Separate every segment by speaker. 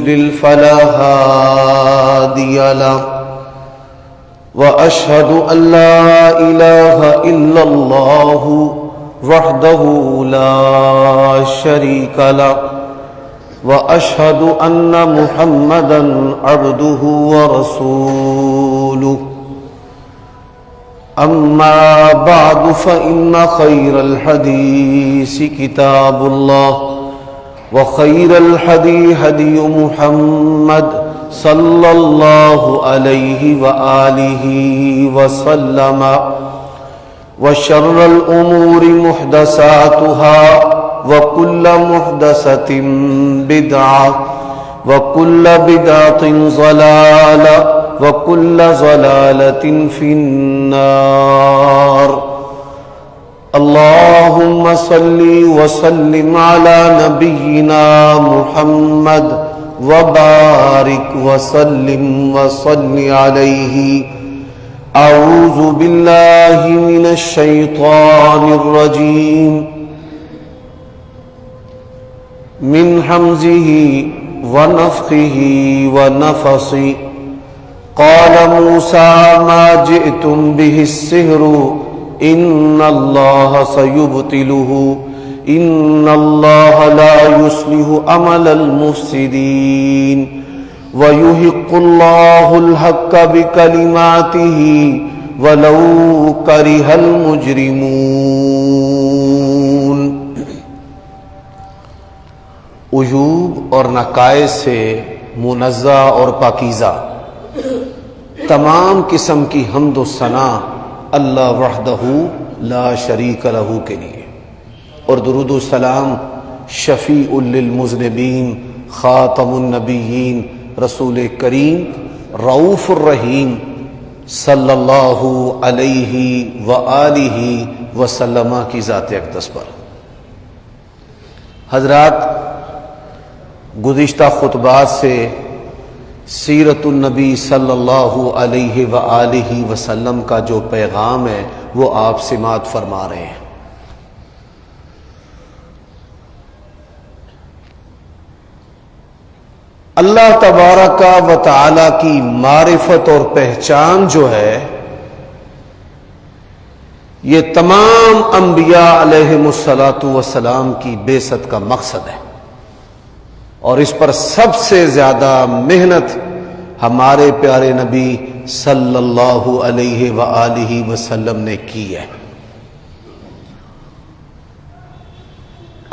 Speaker 1: يضلل فلا هادي له وأشهد أن لا إله إلا الله وحده لا شريك له وأشهد أن محمدا عبده ورسوله أما بعد فإن خير الحديث كتاب الله وخير الهدي هدي محمد صلى الله عليه وآله وسلم وشر الأمور محدثاتها وكل محدثة بدعة وكل بدعة ضلالة وكل ضلالة في النار. اللهم صل وسلم على نبينا محمد وبارك وسلم وصل عليه. أعوذ بالله من الشيطان الرجيم من همزه ونفخه ونفثه. قال موسى ما جئتم به السحر إن الله سيبطله إن الله لا يصلح عمل المفسدين ويحق الله الحق بكلماته ولو كره المجرمون. عیوب اور نقائص سے منزہ اور پاکیزہ تمام قسم کی حمد و ثنا اللہ وحدہ لا شریک لہ کے لیے، اور درود و سلام شفیع للمذنبین خاتم النبیین رسول کریم رؤوف الرحیم صلی اللہ علیہ وآلہ وسلم کی ذات اقدس پر. حضرات، گزشتہ خطبات سے سیرت النبی صلی اللہ علیہ وآلہ وسلم کا جو پیغام ہے وہ آپ سماعت فرما رہے ہیں. اللہ تبارک و تعالی کی معرفت اور پہچان جو ہے یہ تمام انبیاء علیہم الصلاۃ والسلام کی بعثت کا مقصد ہے، اور اس پر سب سے زیادہ محنت ہمارے پیارے نبی صلی اللہ علیہ وآلہ وسلم نے کی ہے.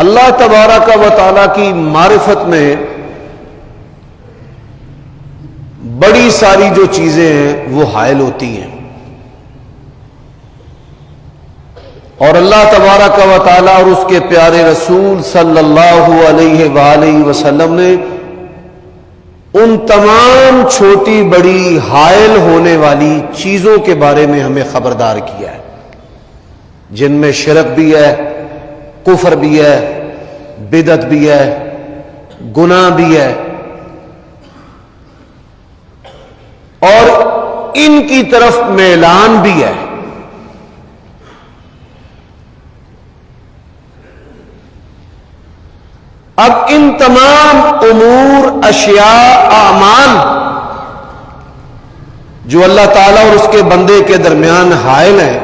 Speaker 1: اللہ تبارک و تعالی کی معرفت میں بڑی ساری جو چیزیں ہیں وہ حائل ہوتی ہیں، اور اللہ تبارک و تعالی اور اس کے پیارے رسول صلی اللہ علیہ وآلہ وسلم نے ان تمام چھوٹی بڑی حائل ہونے والی چیزوں کے بارے میں ہمیں خبردار کیا ہے، جن میں شرک بھی ہے، کفر بھی ہے، بدعت بھی ہے، گناہ بھی ہے، اور ان کی طرف میلان بھی ہے. اب ان تمام امور، اشیاء، اعمال جو اللہ تعالیٰ اور اس کے بندے کے درمیان حائل ہیں،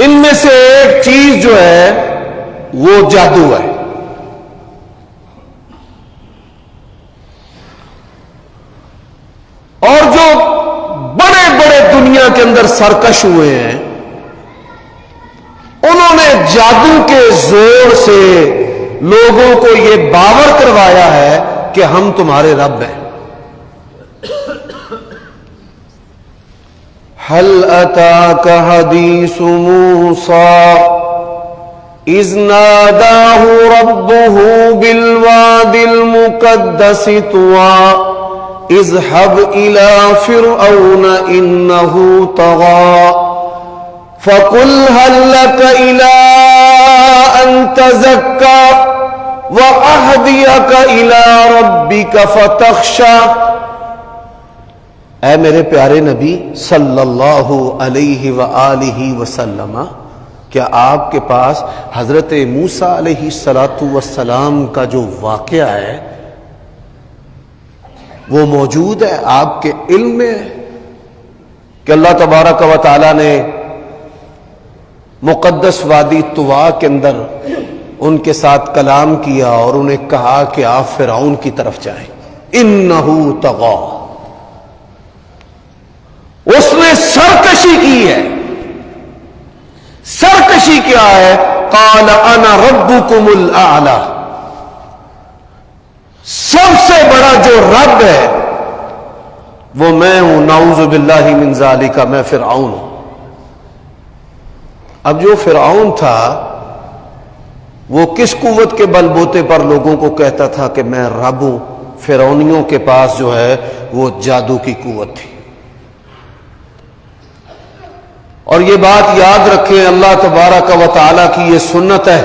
Speaker 1: ان میں سے ایک چیز جو ہے وہ جادو ہے. اور جو بڑے بڑے دنیا کے اندر سرکش ہوئے ہیں انہوں نے جادو کے زور سے لوگوں کو یہ باور کروایا ہے کہ ہم تمہارے رب ہیں. هل أتاك حديث موسى إذ ناداه ربه بالواد المقدس طوى اذهب إلى فرعون إنه طغى فقل هل لك إلى أن تزكى وأهديك إلى ربك فتخشى. اے میرے پیارے نبی صلی اللہ علیہ وآلہ وسلم، کیا آپ کے پاس حضرت موسیٰ علیہ السلام کا جو واقعہ ہے وہ موجود ہے، آپ کے علم میں ہے کہ اللہ تبارک و تعالی نے مقدس وادی طوا کے اندر ان کے ساتھ کلام کیا اور انہیں کہا کہ آپ فرعون کی طرف جائیں، انہو طغی، اس نے سرکشی کی ہے۔ سرکشی کیا ہے؟ قال انا ربکم الاعلی، سب سے بڑا جو رب ہے وہ میں ہوں، نعوذ باللہ من ذالک، میں فرعون ہوں۔ اب جو فرعون تھا وہ کس قوت کے بل بوتے پر لوگوں کو کہتا تھا کہ میں رب ہوں؟ فرعونیوں کے پاس جو ہے وہ جادو کی قوت تھی۔ اور یہ بات یاد رکھیں، اللہ تبارک و تعالی کی یہ سنت ہے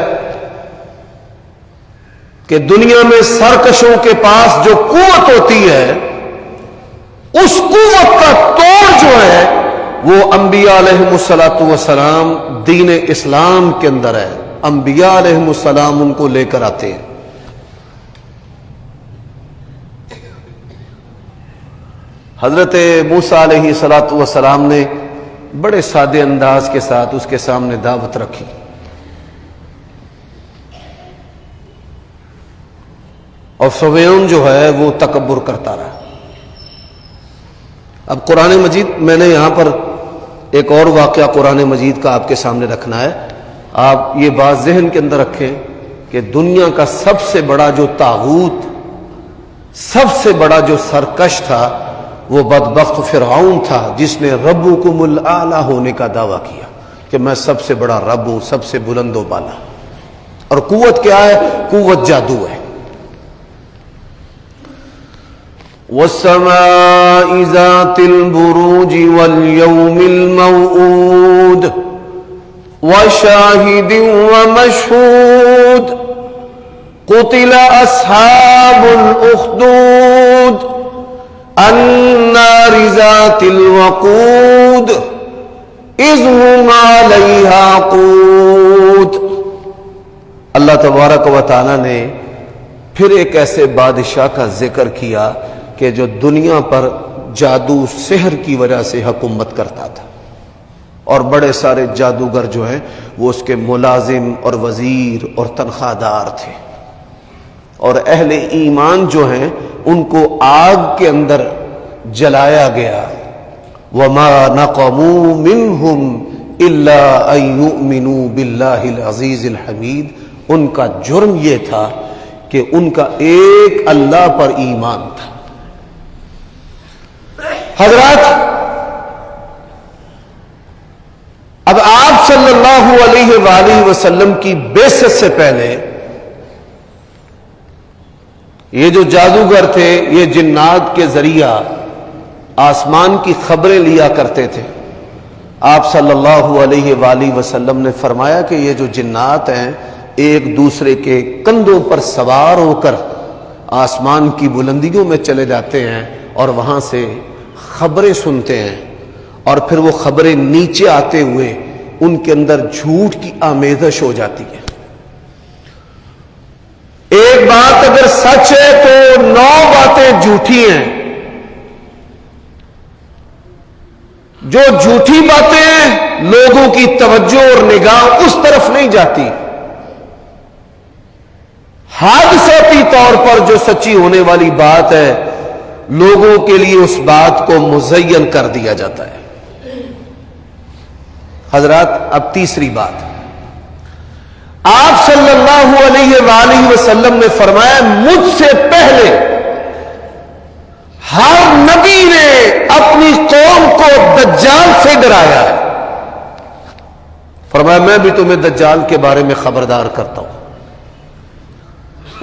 Speaker 1: کہ دنیا میں سرکشوں کے پاس جو قوت ہوتی ہے اس قوت کا توڑ جو ہے وہ انبیاء علیہم السلام دین اسلام کے اندر ہے۔ انبیاء علیہم السلام ان کو لے کر آتے ہیں۔ حضرت موسیٰ علیہ السلام نے بڑے سادے انداز کے ساتھ اس کے سامنے دعوت رکھی، اور فرعون جو ہے وہ تکبر کرتا رہا۔ اب قرآن مجید، میں نے یہاں پر ایک اور واقعہ قرآن مجید کا آپ کے سامنے رکھنا ہے۔ آپ یہ بات ذہن کے اندر رکھیں کہ دنیا کا سب سے بڑا جو طاغوت، سب سے بڑا جو سرکش تھا وہ بدبخت فرعون تھا، جس نے ربکم الاعلی ہونے کا دعویٰ کیا کہ میں سب سے بڑا رب ہوں، سب سے بلند و بالا۔ اور قوت کیا ہے؟ قوت جادو ہے۔ والسماء ذات البروج واليوم الموعود وشاهد ومشهود قتل أصحاب الأخدود النار ذات الوقود إذ هم عليها قود۔ اللہ تبارک و تعالی نے پھر ایک ایسے بادشاہ کا ذکر کیا کہ جو دنیا پر جادو سحر کی وجہ سے حکومت کرتا تھا، اور بڑے سارے جادوگر جو ہیں وہ اس کے ملازم اور وزیر اور تنخواہ دار تھے، اور اہل ایمان جو ہیں ان کو آگ کے اندر جلایا گیا۔ وَمَا نَقَمُوا مِنْهُمْ إِلَّا أَن يُؤْمِنُوا بِاللَّهِ الْعَزِيزِ الْحَمِيدِ۔ ان کا جرم یہ تھا کہ ان کا ایک اللہ پر ایمان تھا۔ حضرات، اب آپ صلی اللہ علیہ وآلہ وسلم کی بعثت سے پہلے یہ جو جادوگر تھے یہ جنات کے ذریعہ آسمان کی خبریں لیا کرتے تھے۔ آپ صلی اللہ علیہ وآلہ وسلم نے فرمایا کہ یہ جو جنات ہیں ایک دوسرے کے کندھوں پر سوار ہو کر آسمان کی بلندیوں میں چلے جاتے ہیں اور وہاں سے خبریں سنتے ہیں، اور پھر وہ خبریں نیچے آتے ہوئے ان کے اندر جھوٹ کی آمیزش ہو جاتی ہے۔ ایک بات اگر سچ ہے تو 9 باتیں جھوٹی ہیں۔ جو جھوٹی باتیں لوگوں کی توجہ اور نگاہ اس طرف نہیں جاتی، حادثاتی طور پر جو سچی ہونے والی بات ہے لوگوں کے لیے اس بات کو مزین کر دیا جاتا ہے۔ حضرات، اب تیسری بات، آپ صلی اللہ علیہ وآلہ وسلم نے فرمایا مجھ سے پہلے ہر نبی نے اپنی قوم کو دجال سے ڈرایا ہے۔ فرمایا میں بھی تمہیں دجال کے بارے میں خبردار کرتا ہوں۔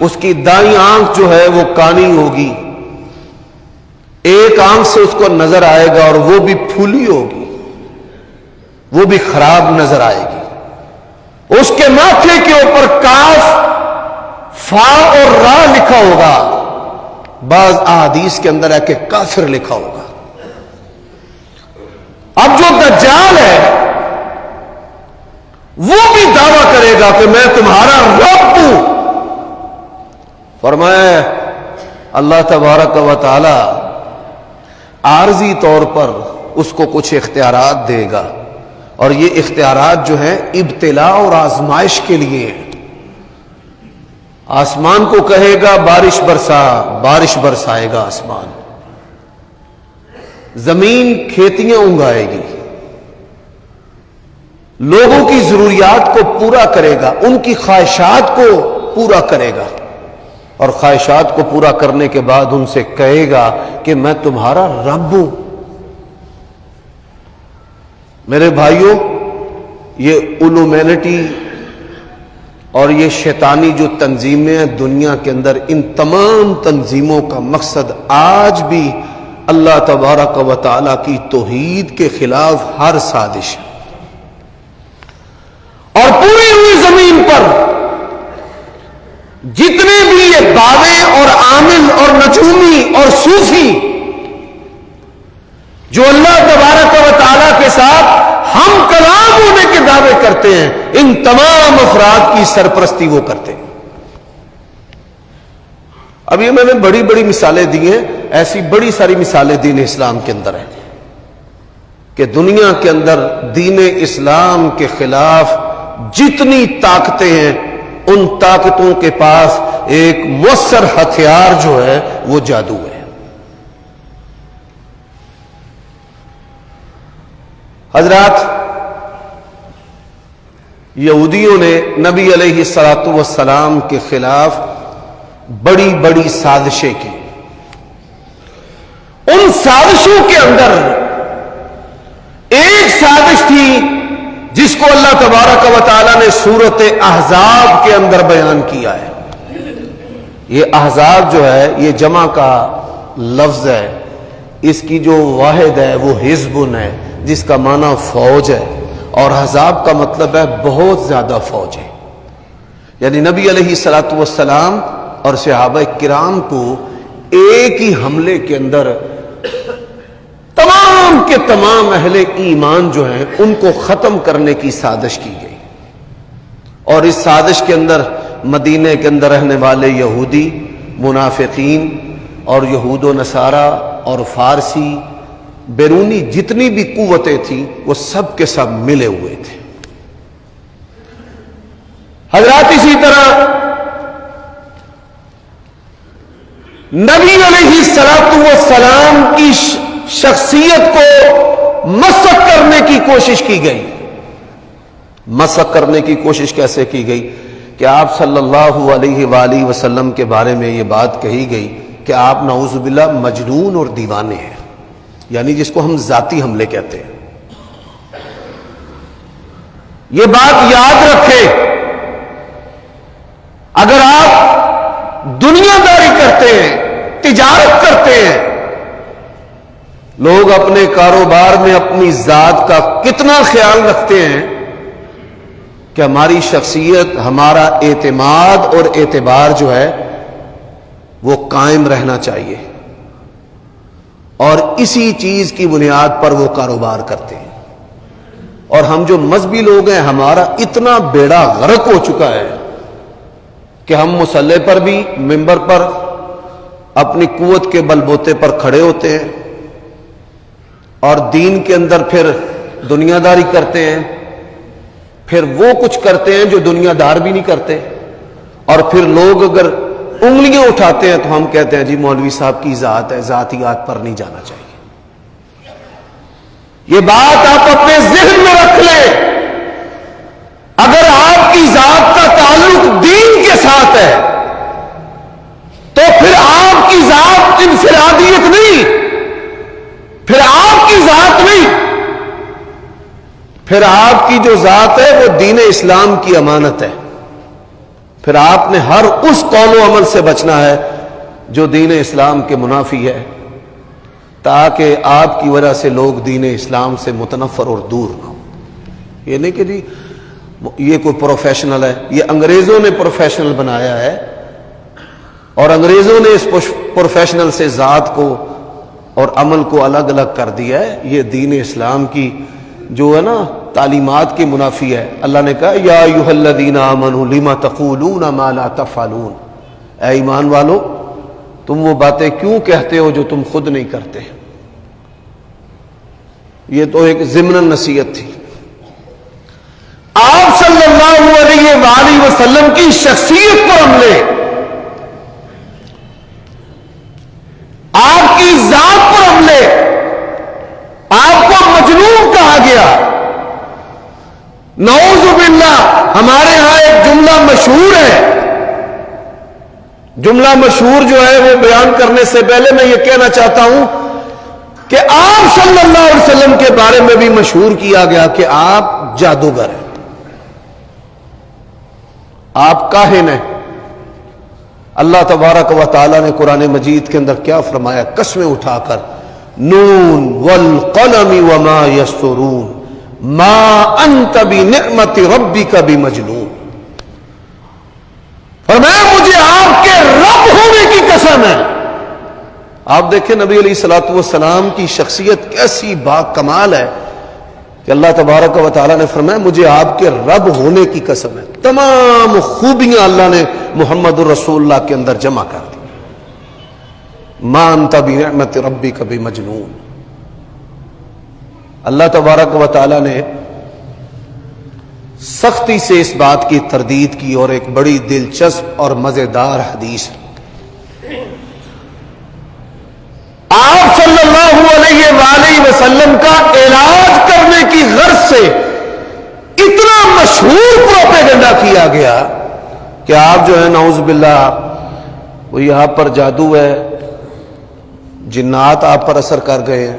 Speaker 1: اس کی دائیں آنکھ جو ہے وہ کانی ہوگی، ایک آنکھ سے اس کو نظر آئے گا اور وہ بھی پھولی ہوگی، وہ بھی خراب نظر آئے گی۔ اس کے ماتھے کے اوپر کاف، فا اور را لکھا ہوگا، بعض احادیث کے اندر ہے کہ کافر لکھا ہوگا۔ اب جو دجال ہے وہ بھی دعویٰ کرے گا کہ میں تمہارا رب ہوں. فرمایا اللہ تبارک و تعالی عارضی طور پر اس کو کچھ اختیارات دے گا، اور یہ اختیارات جو ہیں ابتلاء اور آزمائش کے لیے ہیں. آسمان کو کہے گا بارش برسا، بارش برسائے گا آسمان. زمین کھیتیاں اگائے گی، لوگوں کی ضروریات کو پورا کرے گا، ان کی خواہشات کو پورا کرے گا، اور خواہشات کو پورا کرنے کے بعد ان سے کہے گا کہ میں تمہارا رب ہوں. میرے بھائیوں، یہ الومینٹی اور یہ شیطانی جو تنظیمیں ہیں دنیا کے اندر، ان تمام تنظیموں کا مقصد آج بھی اللہ تبارک و تعالی کی توحید کے خلاف ہر سازش ہے. اور پوری ہوئی زمین پر جتنے بھی یہ باوے اور عامل اور نجومی اور صوفی جو اللہ تبارک و تعالی کے ساتھ ہم کلام ہونے کے دعوے کرتے ہیں، ان تمام افراد کی سرپرستی وہ کرتے ہیں. اب یہ میں نے بڑی بڑی مثالیں دی ہیں، ایسی بڑی ساری مثالیں دین اسلام کے اندر ہیں کہ دنیا کے اندر دین اسلام کے خلاف جتنی طاقتیں ہیں، ان طاقتوں کے پاس ایک مؤثر ہتھیار جو ہے وہ جادو ہے. حضرات، یہودیوں نے نبی علیہ الصلوۃ والسلام کے خلاف بڑی بڑی سازشیں کی. ان سازشوں کے اندر ایک سازش تھی جس کو اللہ تبارک و تعالی نے سورۃ احزاب کے اندر بیان کیا ہے. یہ احزاب جو ہے یہ جمع کا لفظ ہے، اس کی جو واحد ہے وہ حزب ہے جس کا معنی فوج ہے، اور احزاب کا مطلب ہے بہت زیادہ فوج ہے. یعنی نبی علیہ الصلوۃ والسلام اور صحابہ کرام کو ایک ہی حملے کے اندر تمام کے تمام اہل ایمان جو ہیں ان کو ختم کرنے کی سازش کی گئی. اور اس سازش کے اندر مدینے کے اندر رہنے والے یہودی، منافقین اور یہود و نصارہ اور فارسی، بیرونی جتنی بھی قوتیں تھیں وہ سب کے سب ملے ہوئے تھے. حضرات، اسی طرح نبی علیہ الصلوۃ والسلام کی شخصیت کو مسخ کرنے کی کوشش کی گئی. مسخ کرنے کی کوشش کیسے کی گئی کہ آپ صلی اللہ علیہ وآلہ وسلم کے بارے میں یہ بات کہی گئی کہ آپ نعوذ باللہ مجنون اور دیوانے ہیں، یعنی جس کو ہم ذاتی حملے کہتے ہیں. یہ بات یاد رکھیں، اگر آپ دنیا داری کرتے ہیں، تجارت کرتے ہیں، لوگ اپنے کاروبار میں اپنی ذات کا کتنا خیال رکھتے ہیں کہ ہماری شخصیت، ہمارا اعتماد اور اعتبار جو ہے وہ قائم رہنا چاہیے، اور اسی چیز کی بنیاد پر وہ کاروبار کرتے ہیں. اور ہم جو مذہبی لوگ ہیں، ہمارا اتنا بیڑا غرق ہو چکا ہے کہ ہم مصلی پر بھی، منبر پر اپنی قوت کے بل بوتے پر کھڑے ہوتے ہیں، اور دین کے اندر پھر دنیا داری کرتے ہیں، پھر وہ کچھ کرتے ہیں جو دنیا دار بھی نہیں کرتے. اور پھر لوگ اگر انگلیاں اٹھاتے ہیں تو ہم کہتے ہیں جی مولوی صاحب کی ذات ہے، ذاتیات پر نہیں جانا چاہیے. یہ بات آپ اپنے ذہن میں رکھ لیں، اگر آپ کی ذات کا تعلق دین کے ساتھ ہے تو پھر آپ کی ذات انفرادیت نہیں، پھر آپ کی ذات نہیں، پھر آپ کی جو ذات ہے وہ دین اسلام کی امانت ہے. پھر آپ نے ہر اس قول و عمل سے بچنا ہے جو دین اسلام کے منافی ہے، تاکہ آپ کی وجہ سے لوگ دین اسلام سے متنفر اور دور نہ ہوں. یہ نہیں کہ جی یہ کوئی پروفیشنل ہے، یہ انگریزوں نے پروفیشنل بنایا ہے، اور انگریزوں نے اس پروفیشنل سے ذات کو اور عمل کو الگ الگ کر دیا ہے. یہ دین اسلام کی جو ہے نا تعلیمات کے منافی ہے. اللہ نے کہا یا ایھا الذین آمنوا لم تقولون ما لا تفعلون، اے ایمان والو تم وہ باتیں کیوں کہتے ہو جو تم خود نہیں کرتے. یہ تو ایک ضمن نصیحت تھی. آپ صلی اللہ علیہ وآلہ وسلم کی شخصیت پر حملے، آپ کی ذات پر حملے، آپ کو مجنون کہا گیا. نعوذ باللہ. ہمارے ہاں ایک جملہ مشہور ہے، جملہ مشہور جو ہے وہ بیان کرنے سے پہلے میں یہ کہنا چاہتا ہوں کہ آپ صلی اللہ علیہ وسلم کے بارے میں بھی مشہور کیا گیا کہ آپ جادوگر ہیں، آپ کاہن ہیں. اللہ تبارک و تعالی نے قرآن مجید کے اندر کیا فرمایا قسمیں اٹھا کر، نون والقلم وما یسطرون ما انت بنعمت ربک بمجنون. فرمایا مجھے آپ کے رب ہونے کی قسم ہے. آپ دیکھیں نبی علیہ الصلوۃ والسلام کی شخصیت کیسی با کمال ہے کہ اللہ تبارک و تعالی نے فرمایا مجھے آپ کے رب ہونے کی قسم ہے. تمام خوبیاں اللہ نے محمد الرسول اللہ کے اندر جمع کر دی. ما انت بنعمت ربک بمجنون. اللہ تبارک و تعالی نے سختی سے اس بات کی تردید کی، اور ایک بڑی دلچسپ اور مزیدار حدیث. آپ صلی اللہ علیہ وآلہ وسلم کا علاج کرنے کی غرض سے اتنا مشہور پروپیگنڈا کیا گیا کہ آپ جو ہے نعوذ باللہ وہ یہاں پر جادو ہے، جنات آپ پر اثر کر گئے ہیں.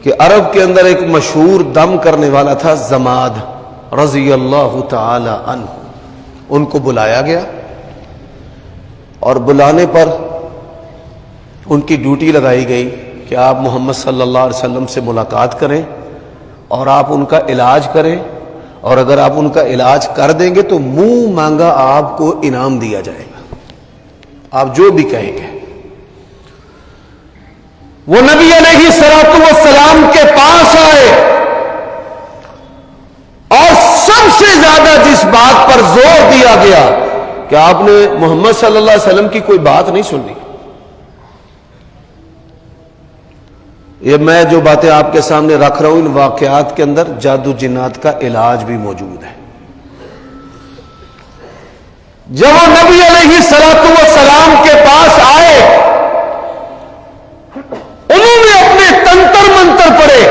Speaker 1: کہ عرب کے اندر ایک مشہور دم کرنے والا تھا زماد رضی اللہ تعالی عنہ. ان کو بلایا گیا اور بلانے پر ان کی ڈیوٹی لگائی گئی کہ آپ محمد صلی اللہ علیہ وسلم سے ملاقات کریں اور آپ ان کا علاج کریں، اور اگر آپ ان کا علاج کر دیں گے تو منہ مانگا آپ کو انعام دیا جائے گا، آپ جو بھی کہیں گے. وہ نبی علیہ الصلوۃ والسلام کے پاس آئے اور سب سے زیادہ جس بات پر زور دیا گیا کہ آپ نے محمد صلی اللہ علیہ وسلم کی کوئی بات نہیں سنی. یہ میں جو باتیں آپ کے سامنے رکھ رہا ہوں ان واقعات کے اندر جادو جنات کا علاج بھی موجود ہے. جب وہ نبی علیہ الصلوۃ والسلام کے پاس آئے، انہوں نے اپنے تنتر منتر پڑھے.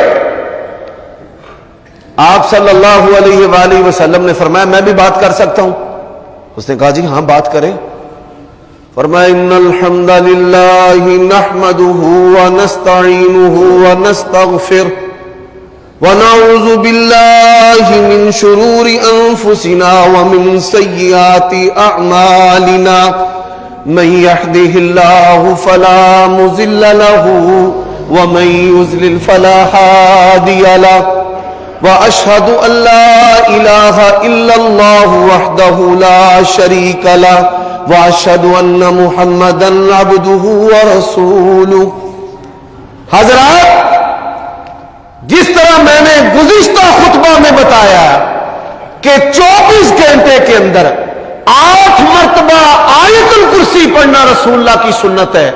Speaker 1: آپ صلی اللہ علیہ وآلہ وسلم نے فرمایا میں بھی بات کر سکتا ہوں. اس نے کہا جی ہاں بات کریں. فرمایا ان الحمد للہ نحمده ونستعینه ونستغفر ونعوذ باللہ من شرور انفسنا ومن سیئات اعمالنا من يهده الله فلا مضل له ومن يضلل فلا هادي له واشهد ان لا اله الا الله وحده لا شريك له واشهد ان محمدا عبده ورسوله. حضرات، جس طرح میں نے گزشتہ خطبہ میں بتایا کہ 24 گھنٹے کے اندر 8 مرتبہ آیت الکرسی پڑھنا رسول اللہ کی سنت ہے،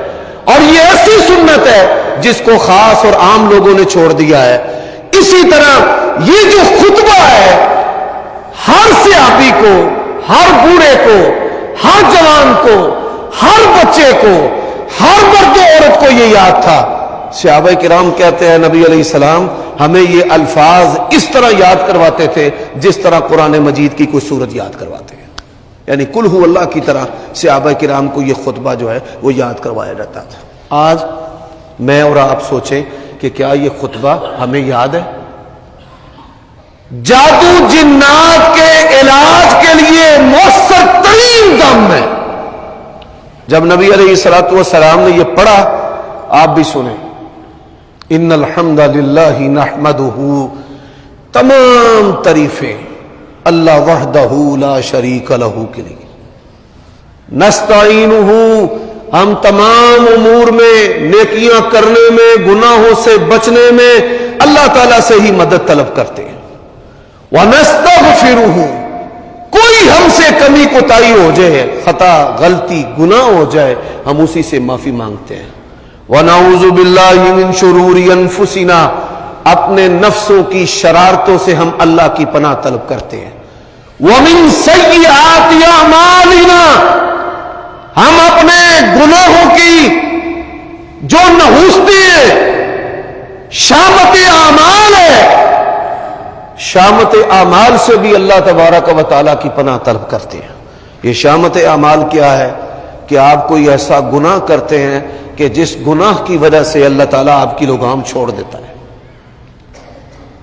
Speaker 1: اور یہ ایسی سنت ہے جس کو خاص اور عام لوگوں نے چھوڑ دیا ہے. اسی طرح یہ جو خطبہ ہے ہر صحابی کو، ہر بوڑھے کو، ہر جوان کو، ہر بچے کو، ہر مرد و عورت کو یہ یاد تھا. صحابہ کرام کہتے ہیں نبی علیہ السلام ہمیں یہ الفاظ اس طرح یاد کرواتے تھے جس طرح قرآن مجید کی کوئی سورت یاد کرواتے ہیں، یعنی قل ہو اللہ کی طرح صحابہ کرام کو یہ خطبہ جو ہے وہ یاد کروایا جاتا تھا. آج میں اور آپ سوچیں کہ کیا یہ خطبہ ہمیں یاد ہے؟ جادو جنات کے علاج کے لیے مؤثر ترین دم ہے. جب نبی علیہ الصلوۃ والسلام نے یہ پڑھا، آپ بھی سنیں، ان الحمد للہ نحمدہ، تمام تعریفیں اللہ وحدہ لا شریک لہ کے لیے. نستعینہ، ہم تمام امور میں، نیکیاں کرنے میں، گناہوں سے بچنے میں اللہ تعالیٰ سے ہی مدد طلب کرتے ہیں۔ وَنَسْتَغْفِرُهُ، کوئی ہم سے کمی کوتاہی ہو جائے، خطا غلطی گناہ ہو جائے، ہم اسی سے معافی مانگتے ہیں۔ وَنَعُوذُ بِاللَّهِ مِن شُرُورِ أَنفُسِنَا، اپنے نفسوں کی شرارتوں سے ہم اللہ کی پناہ طلب کرتے ہیں۔ وَمِن سَيِّئَاتِ أَعْمَالِنَا، ہم اپنے گناہوں کی جو نحوستے ہیں، شامت اعمال ہے، شامت اعمال سے بھی اللہ تبارک و تعالیٰ کی پناہ طلب کرتے ہیں۔ یہ شامت اعمال کیا ہے؟ کہ آپ کوئی ایسا گناہ کرتے ہیں کہ جس گناہ کی وجہ سے اللہ تعالیٰ آپ کی لگام چھوڑ دیتا ہے،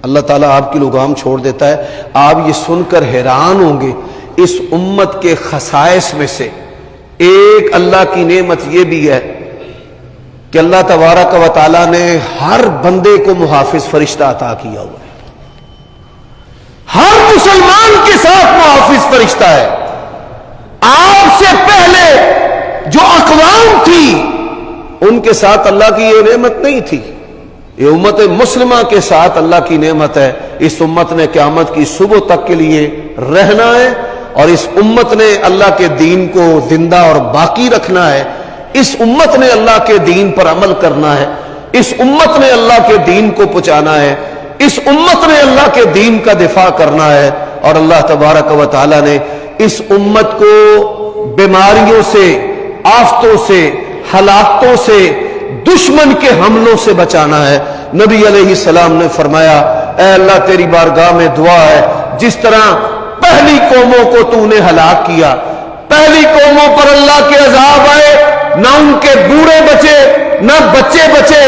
Speaker 1: اللہ تعالیٰ آپ کی لگام چھوڑ دیتا ہے۔ آپ یہ سن کر حیران ہوں گے، اس امت کے خصائص میں سے ایک اللہ کی نعمت یہ بھی ہے کہ اللہ تبارک و تعالیٰ نے ہر بندے کو محافظ فرشتہ عطا کیا ہوا ہے۔ ہر مسلمان کے ساتھ محافظ فرشتہ ہے۔ آپ سے پہلے جو اقوام تھی ان کے ساتھ اللہ کی یہ نعمت نہیں تھی۔ یہ امت مسلمہ کے ساتھ اللہ کی نعمت ہے۔ اس امت نے قیامت کی صبح تک کے لیے رہنا ہے، اور اس امت نے اللہ کے دین کو زندہ اور باقی رکھنا ہے۔ اس امت نے اللہ کے دین پر عمل کرنا ہے، اس امت نے اللہ کے دین کو پہنچانا ہے، اس امت نے اللہ کے دین کا دفاع کرنا ہے۔ اور اللہ تبارک و تعالی نے اس امت کو بیماریوں سے، آفتوں سے، ہلاکتوں سے، دشمن کے حملوں سے بچانا ہے۔ نبی علیہ السلام نے فرمایا، اے اللہ تیری بارگاہ میں دعا ہے، جس طرح پہلی قوموں کو تو نے ہلاک کیا، پہلی قوموں پر اللہ کے عذاب آئے، نہ ان کے بوڑھے بچے، نہ بچے بچے،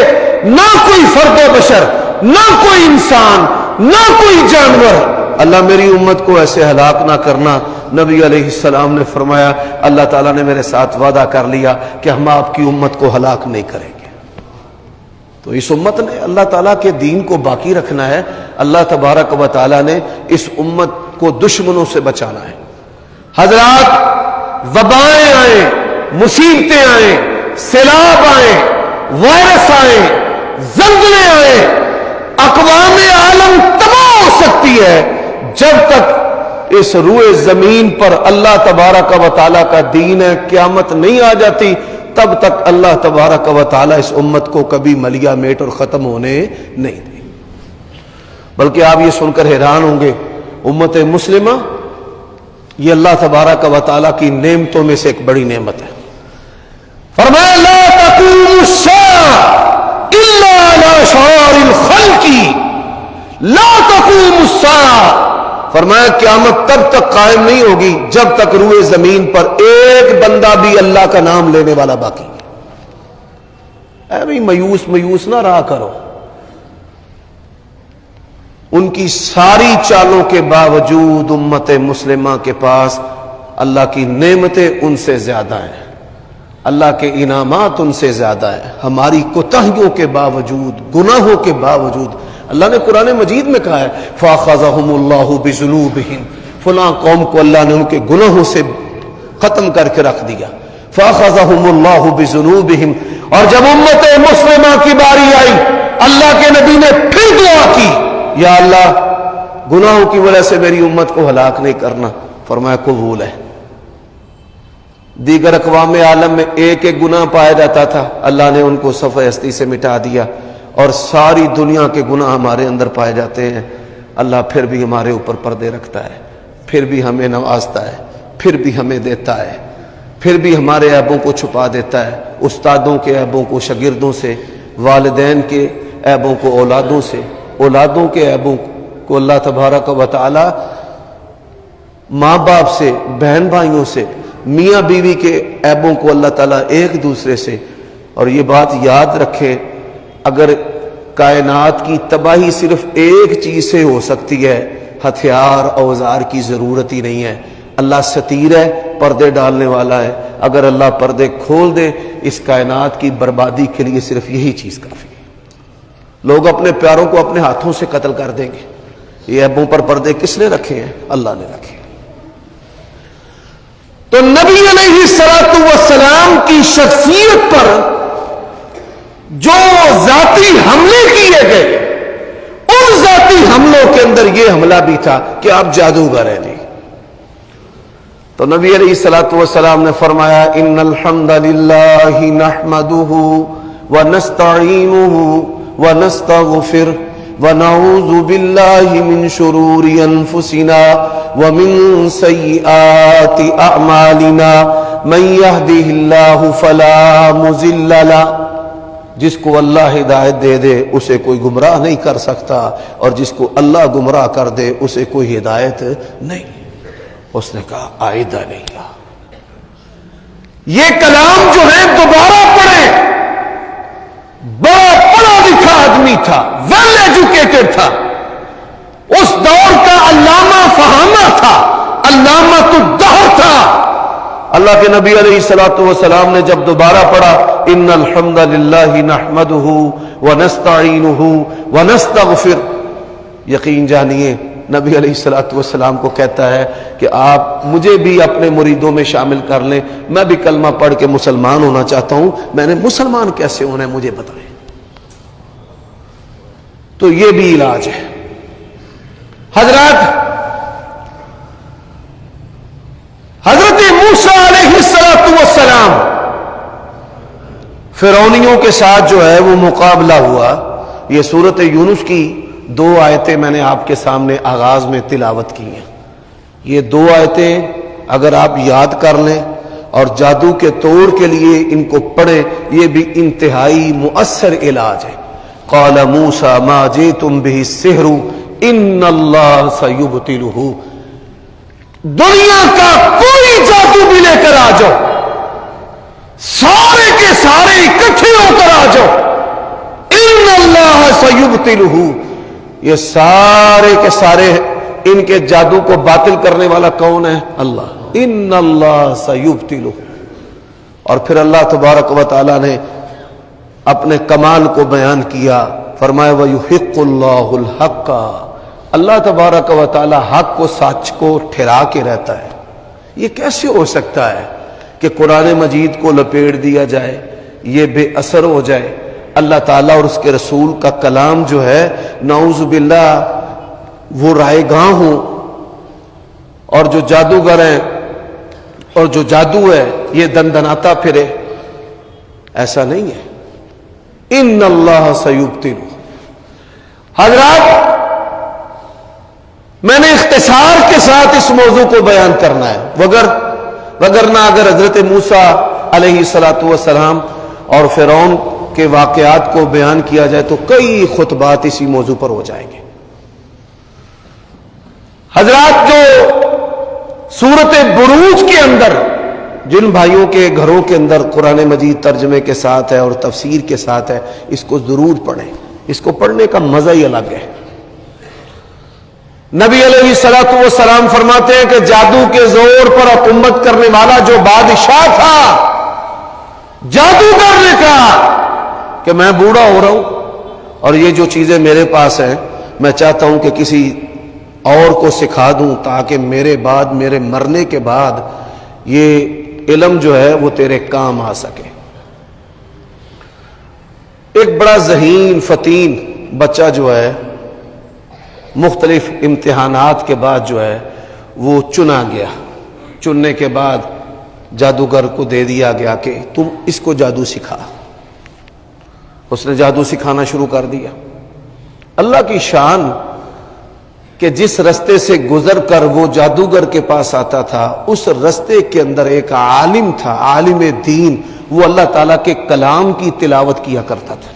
Speaker 1: نہ کوئی فرد و بشر، نہ کوئی انسان، نہ کوئی جانور، اللہ میری امت کو ایسے ہلاک نہ کرنا۔ نبی علیہ السلام نے فرمایا، اللہ تعالیٰ نے میرے ساتھ وعدہ کر لیا کہ ہم آپ کی امت کو ہلاک نہیں کریں گے۔ تو اس امت نے اللہ تعالیٰ کے دین کو باقی رکھنا ہے۔ اللہ تبارک و تعالیٰ نے اس امت کو دشمنوں سے بچانا ہے۔ حضرات، وبائیں آئیں، مصیبتیں آئیں، سیلاب آئیں، وائرس آئیں، زلزلے آئیں، اقوام عالم تباہ ہو سکتی ہے، جب تک اس روئے زمین پر اللہ تبارک و تعالیٰ کا دین ہے، قیامت نہیں آ جاتی، تب تک اللہ تبارک و تعالیٰ اس امت کو کبھی ملیا میٹ اور ختم ہونے نہیں دے۔ بلکہ آپ یہ سن کر حیران ہوں گے، امت مسلمہ یہ اللہ تبارک و تعالیٰ کی نعمتوں میں سے ایک بڑی نعمت ہے۔ فرمایا، لا تقوم الساعة الا على شرار الخلق، لا تقوم الساعة، فرمایا قیامت تب تک قائم نہیں ہوگی جب تک روئے زمین پر ایک بندہ بھی اللہ کا نام لینے والا باقی ہے۔ اے بھئی مایوس نہ رہا کرو، ان کی ساری چالوں کے باوجود امت مسلمہ کے پاس اللہ کی نعمتیں ان سے زیادہ ہیں، اللہ کے انعامات ان سے زیادہ ہیں۔ ہماری کوتاہیوں کے باوجود، گناہوں کے باوجود اللہ نے قرآن مجید میں کہا ہے، فَأَخَذَهُمُ اللَّهُ بِذُنُوبِهِمْ، فلاں قوم کو اللہ نے ان کے گناہوں سے ختم کر کے رکھ دیا۔ فَأَخَذَهُمُ اللَّهُ بِذُنُوبِهِمْ، اور جب امت مسلمہ کی باری آئی، اللہ کے نبی نے پھر دعا کی، یا اللہ گناہوں کی وجہ سے میری امت کو ہلاک نہیں کرنا۔ فرمایا قبول ہے۔ دیگر اقوام عالم میں ایک ایک گناہ پایا جاتا تھا، اللہ نے ان کو صفحہ ہستی سے مٹا دیا، اور ساری دنیا کے گناہ ہمارے اندر پائے جاتے ہیں۔ اللہ پھر بھی ہمارے اوپر پردے رکھتا ہے، پھر بھی ہمیں نوازتا ہے، پھر بھی ہمیں دیتا ہے، پھر بھی ہمارے عیبوں کو چھپا دیتا ہے، استادوں کے عیبوں کو شاگردوں سے، والدین کے عیبوں کو اولادوں سے، اولادوں کے عیبوں کو اللہ تبارک و تعالی ماں باپ سے، بہن بھائیوں سے، میاں بیوی کے عیبوں کو اللہ تعالیٰ ایک دوسرے سے۔ اور یہ بات یاد رکھیں، اگر کائنات کی تباہی صرف ایک چیز سے ہو سکتی ہے، ہتھیار اوزار کی ضرورت ہی نہیں ہے۔ اللہ ستیر ہے، پردے ڈالنے والا ہے، اگر اللہ پردے کھول دے اس کائنات کی بربادی کے لیے صرف یہی چیز کافی ہے۔ لوگ اپنے پیاروں کو اپنے ہاتھوں سے قتل کر دیں گے۔ یہ عیبوں پر پردے کس نے رکھے ہیں؟ اللہ نے رکھے ہیں۔ تو نبی علیہ الصلوۃ والسلام کی شخصیت پر جو ذاتی حملے کیے گئے، ان ذاتی حملوں کے اندر یہ حملہ بھی تھا کہ آپ جادوگر ہیں۔ تو نبی علیہ الصلوۃ والسلام نے فرمایا ان الحمد للہ نحمدہ ونستعینہ ونستغفر ونعوذ باللہ من شرور انفسنا ومن سیئات اعمالنا من یہدہ اللہ فلا مضل لہ۔ جس کو اللہ ہدایت دے دے اسے کوئی گمراہ نہیں کر سکتا، اور جس کو اللہ گمراہ کر دے اسے کوئی ہدایت نہیں۔ اس نے کہا آئندہ نہیں۔ یہ کلام جو ہے دوبارہ پڑھیں۔ بڑا پڑھا لکھا آدمی تھا، ویل ایجوکیٹڈ تھا، اس دور کا علامہ فہامہ تھا، علامۃ الدہر تھا۔ اللہ کے نبی علیہ الصلوۃ والسلام نے جب دوبارہ پڑھا ان الحمد للہ نحمدہ ونستعینہ ونستغفر، یقین جانیے نبی علیہ الصلوۃ والسلام کو کہتا ہے کہ آپ مجھے بھی اپنے مریدوں میں شامل کر لیں، میں بھی کلمہ پڑھ کے مسلمان ہونا چاہتا ہوں، میں نے مسلمان کیسے ہونا ہے مجھے بتائیں۔ تو یہ بھی علاج ہے حضرات۔ حضرت موسیٰ علیہ السلام فرعونیوں کے ساتھ جو ہے وہ مقابلہ ہوا۔ یہ سورۃ یونس کی 2 آیتیں میں نے آپ کے سامنے آغاز میں تلاوت کی ہیں۔ یہ 2 آیتیں اگر آپ یاد کر لیں اور جادو کے توڑ کے لیے ان کو پڑھیں، یہ بھی انتہائی مؤثر علاج ہے۔ قال موسیٰ ما جئتم بہ السحر ان اللہ سیبطلہ، دنیا کا کوئی جادو بھی لے کر آ جاؤ، سارے کے سارے اکٹھے ہو کر آ جاؤ، ان اللہ سیبطلہ، یہ سارے کے سارے ان کے جادو کو باطل کرنے والا کون ہے؟ اللہ۔ ان اللہ سیبطلہ۔ اور پھر اللہ تبارک و تعالی نے اپنے کمال کو بیان کیا، فرمایا وَيُحِقُّ اللَّهُ الْحَقَّ، اللہ تبارک و تعالی حق کو سچ کو ٹھہرا کے رہتا ہے۔ یہ کیسے ہو سکتا ہے کہ قرآن مجید کو لپیٹ دیا جائے، یہ بے اثر ہو جائے، اللہ تعالیٰ اور اس کے رسول کا کلام جو ہے نعوذ باللہ وہ رائے گاں ہوں، اور جو جادوگر ہیں اور جو جادو ہے یہ دندناتا پھرے؟ ایسا نہیں ہے۔ ان اللہ سیبطلہ۔ حضرات میں نے اختصار کے ساتھ اس موضوع کو بیان کرنا ہے، وگرنہ اگر حضرت موسیٰ علیہ السلام اور فرعون کے واقعات کو بیان کیا جائے تو کئی خطبات اسی موضوع پر ہو جائیں گے۔ حضرات جو سورۃ بروج کے اندر، جن بھائیوں کے گھروں کے اندر قرآن مجید ترجمے کے ساتھ ہے اور تفسیر کے ساتھ ہے، اس کو ضرور پڑھیں، اس کو پڑھنے کا مزہ ہی الگ ہے۔ نبی علیہ الصلوۃ والسلام فرماتے ہیں کہ جادو کے زور پر حکومت کرنے والا جو بادشاہ تھا، جادوگر نے کہا کہ میں بوڑھا ہو رہا ہوں اور یہ جو چیزیں میرے پاس ہیں میں چاہتا ہوں کہ کسی اور کو سکھا دوں تاکہ میرے بعد، میرے مرنے کے بعد یہ علم جو ہے وہ تیرے کام آ سکے۔ ایک بڑا ذہین فتین بچہ جو ہے مختلف امتحانات کے بعد جو ہے وہ چنا گیا، چننے کے بعد جادوگر کو دے دیا گیا کہ تم اس کو جادو سکھا۔ اس نے جادو سکھانا شروع کر دیا۔ اللہ کی شان کہ جس رستے سے گزر کر وہ جادوگر کے پاس آتا تھا، اس رستے کے اندر ایک عالم تھا، عالم دین، وہ اللہ تعالیٰ کے کلام کی تلاوت کیا کرتا تھا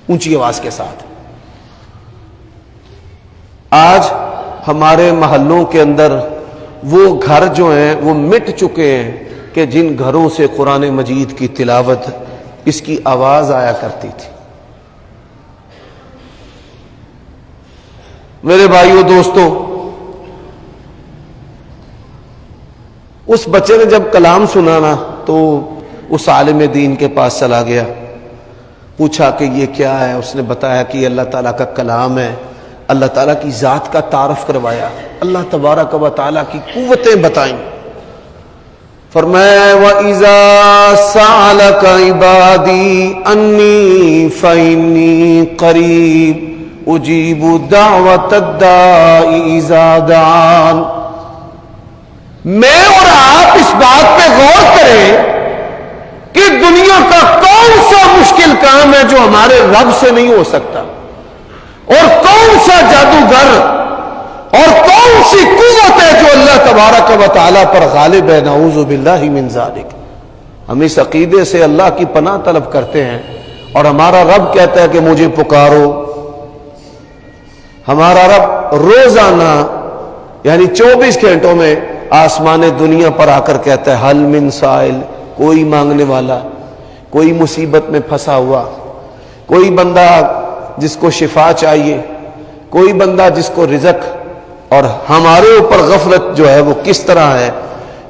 Speaker 1: اونچی آواز کے ساتھ۔ آج ہمارے محلوں کے اندر وہ گھر جو ہیں وہ مٹ چکے ہیں کہ جن گھروں سے قرآن مجید کی تلاوت، اس کی آواز آیا کرتی تھی۔ میرے بھائیو دوستو، اس بچے نے جب کلام سنانا تو اس عالم دین کے پاس چلا گیا، پوچھا کہ یہ کیا ہے؟ اس نے بتایا کہ یہ اللہ تعالیٰ کا کلام ہے، اللہ تعالیٰ کی ذات کا تعارف کروایا، اللہ تبارک و تعالیٰ کی قوتیں بتائیں۔ فرمایا وَإِذَا سَأَلَكَ عِبَادِي أَنِّي فَإِنِّي قَرِيبٌ أُجِيبُ دَعْوَةَ الدَّاعِ إِذَا دَعَانِ. میں اور آپ اس بات پہ غور کریں کہ دنیا کا کون سا مشکل کام ہے جو ہمارے رب سے نہیں ہو سکتا، اور کون سا جادوگر اور کون سی قوت ہے جو اللہ تبارک و تعالیٰ پر غالب ہے. نعوذ باللہ من ذالک. ہم اس عقیدے سے اللہ کی پناہ طلب کرتے ہیں، اور ہمارا رب کہتا ہے کہ مجھے پکارو. ہمارا رب روزانہ یعنی 24 گھنٹوں میں آسمان دنیا پر آ کر کہتا ہے حل من سائل، کوئی مانگنے والا، کوئی مصیبت میں پھنسا ہوا، کوئی بندہ جس کو شفا چاہیے، کوئی بندہ جس کو رزق. اور ہمارے اوپر غفلت جو ہے وہ کس طرح ہے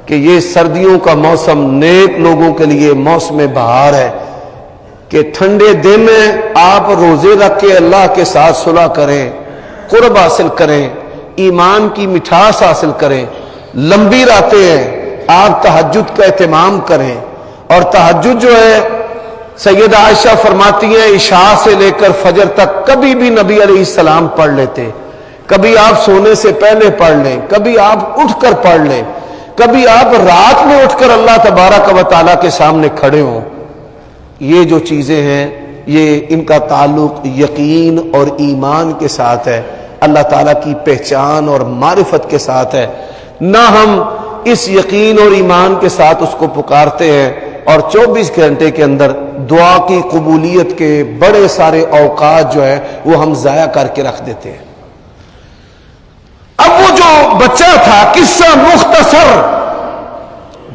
Speaker 1: کہ یہ سردیوں کا موسم نیک لوگوں کے لیے موسم بہار ہے کہ ٹھنڈے دن میں آپ روزے رکھ کے اللہ کے ساتھ صلح کریں، قرب حاصل کریں، ایمان کی مٹھاس حاصل کریں. لمبی راتیں ہیں، آپ تہجد کا اہتمام کریں. اور تہجد جو ہے سیدہ عائشہ فرماتی ہیں عشاء سے لے کر فجر تک کبھی بھی نبی علیہ السلام پڑھ لیتے. کبھی آپ سونے سے پہلے پڑھ لیں، کبھی آپ اٹھ کر پڑھ لیں، کبھی آپ رات میں اٹھ کر اللہ تبارک و تعالیٰ کے سامنے کھڑے ہوں. یہ جو چیزیں ہیں یہ ان کا تعلق یقین اور ایمان کے ساتھ ہے، اللہ تعالیٰ کی پہچان اور معرفت کے ساتھ ہے. نہ ہم اس یقین اور ایمان کے ساتھ اس کو پکارتے ہیں، اور 24 گھنٹے کے اندر دعا کی قبولیت کے بڑے سارے اوقات جو ہے وہ ہم ضائع کر کے رکھ دیتے ہیں. اب وہ جو بچہ تھا قصہ مختصر،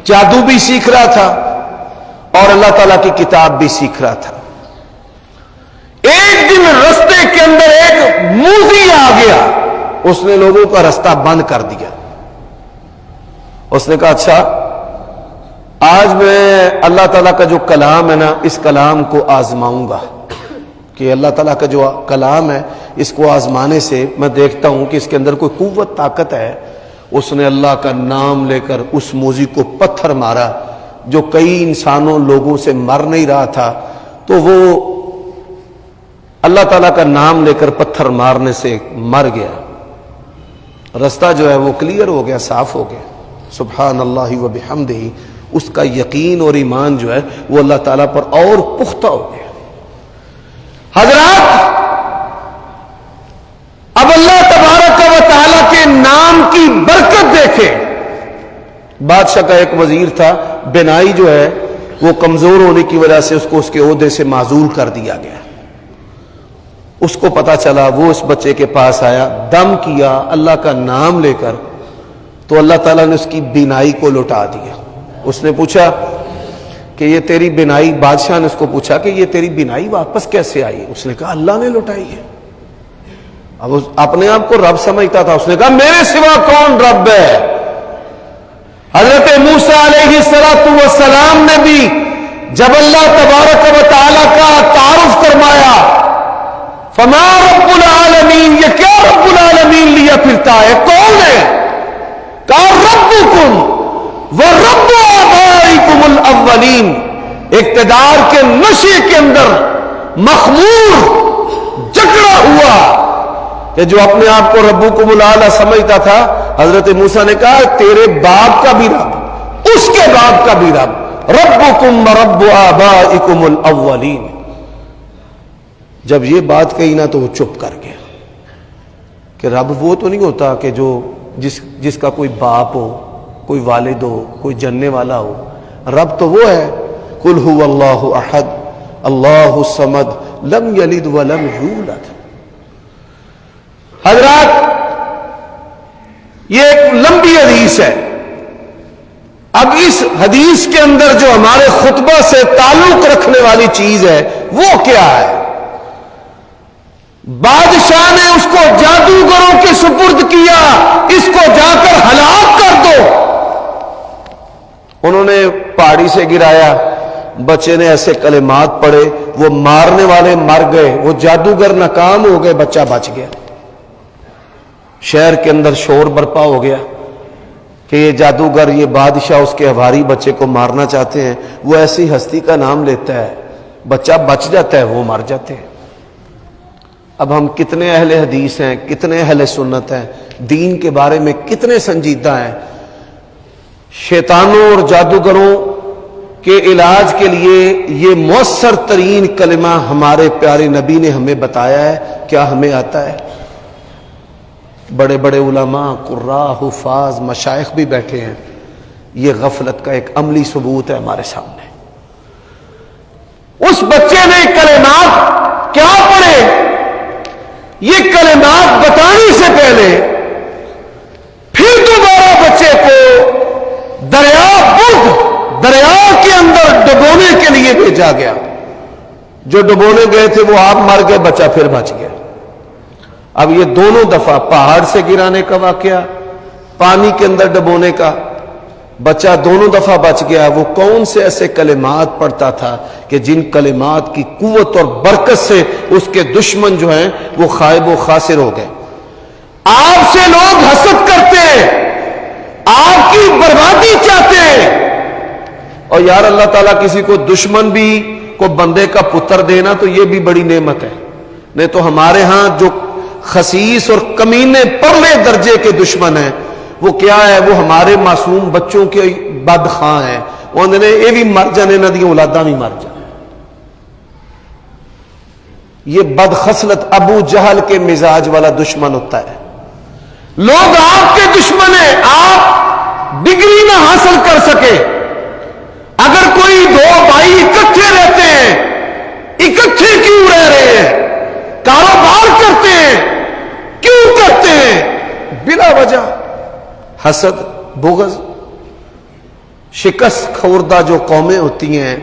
Speaker 1: جادو بھی سیکھ رہا تھا اور اللہ تعالیٰ کی کتاب بھی سیکھ رہا تھا. ایک دن رستے کے اندر ایک موذی آ گیا، اس نے لوگوں کا رستہ بند کر دیا. اس نے کہا اچھا آج میں اللہ تعالیٰ کا جو کلام ہے نا اس کلام کو آزماؤں گا، کہ اللہ تعالیٰ کا جو کلام ہے اس کو آزمانے سے میں دیکھتا ہوں کہ اس کے اندر کوئی قوت طاقت ہے. اس نے اللہ کا نام لے کر اس موذی کو پتھر مارا جو کئی انسانوں لوگوں سے مر نہیں رہا تھا، تو وہ اللہ تعالیٰ کا نام لے کر پتھر مارنے سے مر گیا. رستہ جو ہے وہ کلیئر ہو گیا، صاف ہو گیا. سبحان اللہ و بحمدہ. اس کا یقین اور ایمان جو ہے وہ اللہ تعالیٰ پر اور پختہ ہو گیا. حضرات اب اللہ تبارک و تعالیٰ کے نام کی برکت دیکھیں. بادشاہ کا ایک وزیر تھا، بینائی جو ہے وہ کمزور ہونے کی وجہ سے اس کو اس کے عہدے سے معزول کر دیا گیا. اس کو پتا چلا، وہ اس بچے کے پاس آیا، دم کیا اللہ کا نام لے کر، تو اللہ تعالیٰ نے اس کی بینائی کو لوٹا دیا. اس نے پوچھا کہ یہ تیری بینائی، بادشاہ نے اس کو پوچھا کہ یہ تیری بینائی واپس کیسے آئی؟ اس نے کہا اللہ نے لوٹائی ہے. اب اپنے آپ کو رب سمجھتا تھا. اس نے کہا میرے سوا کون رب ہے؟ حضرت موسیٰ علیہ السلام نے بھی جب اللہ تبارک و تعالیٰ کا تعارف فرمایا، فما رب العالمین، یہ کیا رب العالمین لیا پھرتا ہے، کون ہے؟ کہا ربکم وَرَبُّ آبَائِكُمُ الْأَوَّلِينَ. اقتدار کے نشے کے اندر مخمور جکڑا ہوا کہ جو اپنے آپ کو ربکم العالی سمجھتا تھا، حضرت موسیٰ نے کہا تیرے باپ کا بھی رب، اس کے باپ کا بھی رب، ربکم ورب آبائکم الاولین. جب یہ بات کہی نا تو وہ چپ کر گیا کہ رب وہ تو نہیں ہوتا کہ جو جس کا کوئی باپ ہو، کوئی والد ہو، کوئی جننے والا ہو. رب تو وہ ہے قل هو اللہ احد اللہ الصمد لم یلد ولم یولد. حضرات یہ ایک لمبی حدیث ہے. اب اس حدیث کے اندر جو ہمارے خطبہ سے تعلق رکھنے والی چیز ہے وہ کیا ہے؟ بادشاہ نے اس کو جادوگروں کے سپرد کیا، اس کو جا کر ہلاک کر دو. انہوں نے پہاڑی سے گرایا، بچے نے ایسے کلمات پڑھے، وہ مارنے والے مر گئے، وہ جادوگر ناکام ہو گئے، بچہ بچ گیا. شہر کے اندر شور برپا ہو گیا. کہ یہ جادوگر، یہ بادشاہ اس کے حواری بچے کو مارنا چاہتے ہیں، وہ ایسی ہستی کا نام لیتا ہے، بچہ بچ جاتا ہے، وہ مر جاتے ہیں۔ اب ہم کتنے اہل حدیث ہیں، کتنے اہل سنت ہیں، دین کے بارے میں کتنے سنجیدہ ہیں، شیطانوں اور جادوگروں کے علاج کے لیے یہ مؤثر ترین کلمہ ہمارے پیارے نبی نے ہمیں بتایا ہے۔ کیا ہمیں آتا ہے؟ بڑے بڑے علماء، قراء، حفاظ، مشائخ بھی بیٹھے ہیں، یہ غفلت کا ایک عملی ثبوت ہے ہمارے سامنے۔ اس بچے نے کلمات کیا پڑھے؟ یہ کلمات بتانے سے پہلے پھر دوبارہ بچے کو دریا کے اندر ڈبونے کے لیے بھیجا گیا۔ جو ڈبونے گئے تھے وہ آپ مر گئے، بچہ پھر بچ گیا۔ اب یہ دونوں دفعہ پہاڑ سے گرانے کا واقعہ، پانی کے اندر ڈبونے کا، بچہ دونوں دفعہ بچ گیا۔ وہ کون سے ایسے کلمات پڑھتا تھا کہ جن کلمات کی قوت اور برکت سے اس کے دشمن جو ہیں وہ خائب و خاسر ہو گئے۔ آپ سے لوگ حسد کرتے ہیں، آپ کی بربادی چاہتے ہیں، اور یار اللہ تعالیٰ کسی کو دشمن بھی کو بندے کا پتر دینا تو یہ بھی بڑی نعمت ہے۔ نہیں تو ہمارے ہاں جو خسیس اور کمینے پرلے درجے کے دشمن ہیں وہ کیا ہے؟ وہ ہمارے معصوم بچوں کے بدخواں ہیں، وہ نے یہ بھی مر جانے نہ دی اولاداں بھی مر جانے۔ یہ بدخصلت ابو جہل کے مزاج والا دشمن ہوتا ہے۔ لوگ آپ کے دشمن ہیں، آپ ڈگری نہ حاصل کر سکے، اگر کوئی دو بھائی اکٹھے رہتے ہیں، اکٹھے کیوں رہ رہے ہیں؟ کاروبار کرتے ہیں، کیوں کرتے ہیں؟ بلا وجہ حسد، بغض، شکست خوردہ جو قومیں ہوتی ہیں،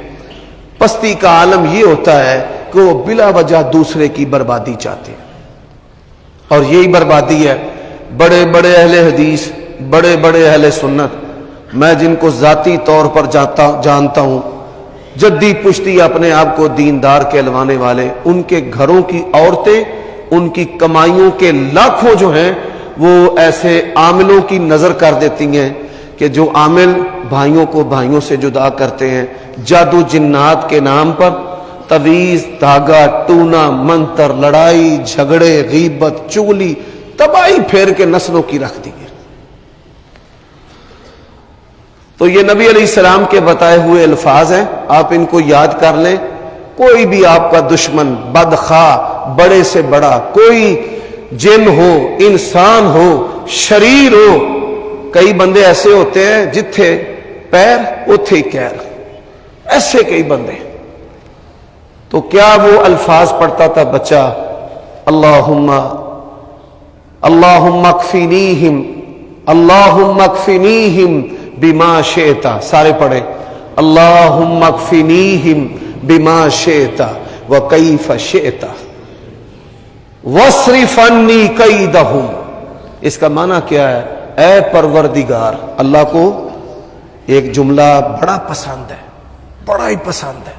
Speaker 1: پستی کا عالم یہ ہوتا ہے کہ وہ بلا وجہ دوسرے کی بربادی چاہتے ہیں، اور یہی بربادی ہے۔ بڑے بڑے اہل حدیث، بڑے بڑے اہل سنت، میں جن کو ذاتی طور پر جانتا ہوں، جدی پشتی اپنے آپ کو دیندار کہلوانے والے، ان کے گھروں کی عورتیں ان کی کمائیوں کے لاکھوں جو ہیں وہ ایسے عاملوں کی نظر کر دیتی ہیں کہ جو عامل بھائیوں کو بھائیوں سے جدا کرتے ہیں، جادو جنات کے نام پر تویز، دھاگا، ٹونا، منتر، لڑائی جھگڑے، غیبت، چغلی، تباہی پھیر کے نسلوں کی رکھ دی ہے۔ تو یہ نبی علیہ السلام کے بتائے ہوئے الفاظ ہیں، آپ ان کو یاد کر لیں۔ کوئی بھی آپ کا دشمن، بدخواہ، بڑے سے بڑا، کوئی جن ہو، انسان ہو، شریر ہو، کئی بندے ایسے ہوتے ہیں جتھے پیر اتھے ہی کیر، ایسے کئی بندے۔ تو کیا وہ الفاظ پڑھتا تھا بچہ؟ اللہم اکفینیہم، اللہم اکفینیہم بما شئت، سارے پڑھے، اللہم اکفینیہم بما شئت وکیف شئت واصرف عنی کیدہم۔ اس کا معنی کیا ہے؟ اے پروردگار، اللہ کو ایک جملہ بڑا پسند ہے، بڑا ہی پسند ہے،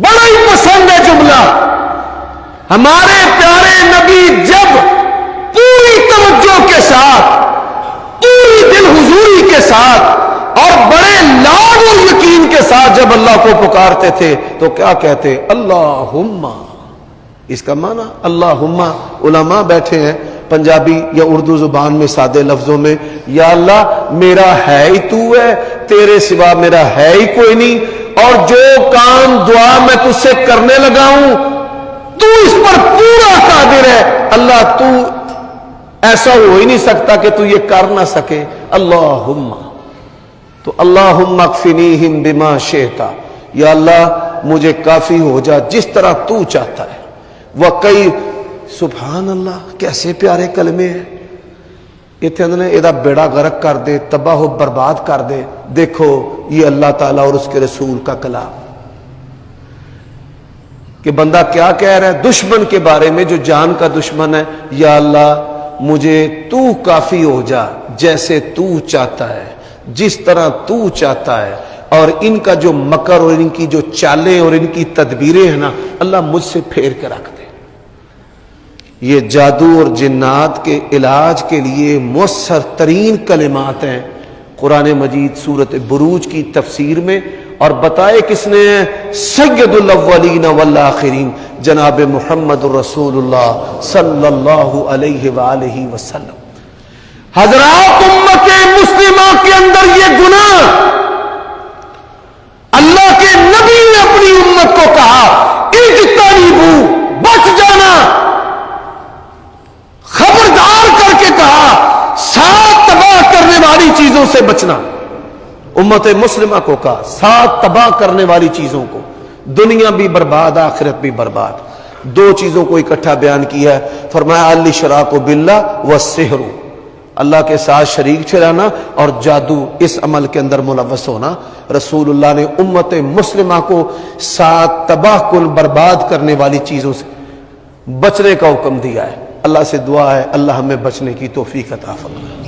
Speaker 1: بڑا ہی پسند ہے جملہ۔ ہمارے پیارے نبی جب پوری توجہ کے ساتھ، پوری دل حضوری کے ساتھ اور بڑے لاڈ اور یقین کے ساتھ جب اللہ کو پکارتے تھے تو کیا کہتے؟ اللہم۔ اس کا معنی اللہم، علماء بیٹھے ہیں پنجابی یا اردو زبان میں سادے لفظوں میں، یا اللہ میرا ہے ہی تو ہے، تیرے سوا میرا ہے ہی کوئی نہیں، اور جو کام دعا میں تجھ سے کرنے لگا ہوں تو اس پر پورا قادر ہے، اللہ تو ایسا ہو ہی نہیں سکتا کہ تو یہ کر نہ سکے۔ اللہم، تو اللہم اکفینیہم بما شئت، یا اللہ مجھے کافی ہو جا جس طرح تو چاہتا ہے۔ وکئی، سبحان اللہ، کیسے پیارے کلمے ہیں۔ اتنے یہ بیڑا غرق کر دے، تباہ و برباد کر دے۔ دیکھو یہ اللہ تعالیٰ اور اس کے رسول کا کلام، کہ بندہ کیا کہہ رہا ہے دشمن کے بارے میں جو جان کا دشمن ہے، یا اللہ مجھے تو کافی ہو جا جیسے تو چاہتا ہے، جس طرح تو چاہتا ہے، اور ان کا جو مکر اور ان کی جو چالیں اور ان کی تدبیریں ہیں نا، اللہ مجھ سے پھیر کے رکھ دے۔ یہ جادو اور جنات کے علاج کے لیے مؤثر ترین کلمات ہیں۔ قرآن مجید سورۃ بروج کی تفسیر میں، اور بتائے کس نے؟ سید الاولین والآخرین جناب محمد رسول اللہ صلی اللہ علیہ وآلہ وسلم۔ حضرات، امت مسلمہ کے اندر یہ گناہ اللہ کے نبی نے اپنی امت کو کہا اجتنبوا، بچ جانا، خبردار کر کے کہا، سات تباہ کرنے والی چیزوں سے بچنا۔ امت مسلمہ کو کہا سات تباہ کرنے والی چیزوں کو، دنیا بھی برباد آخرت بھی برباد۔ دو چیزوں کو اکٹھا بیان کیا ہے، فرمایا الاشراک باللہ والسحر، اللہ کے ساتھ شریک ٹھہرانا اور جادو، اس عمل کے اندر ملوث ہونا۔ رسول اللہ نے امت مسلمہ کو سات تباہ کن برباد کرنے والی چیزوں سے بچنے کا حکم دیا ہے۔ اللہ سے دعا ہے اللہ ہمیں بچنے کی توفیق عطا فرمائے۔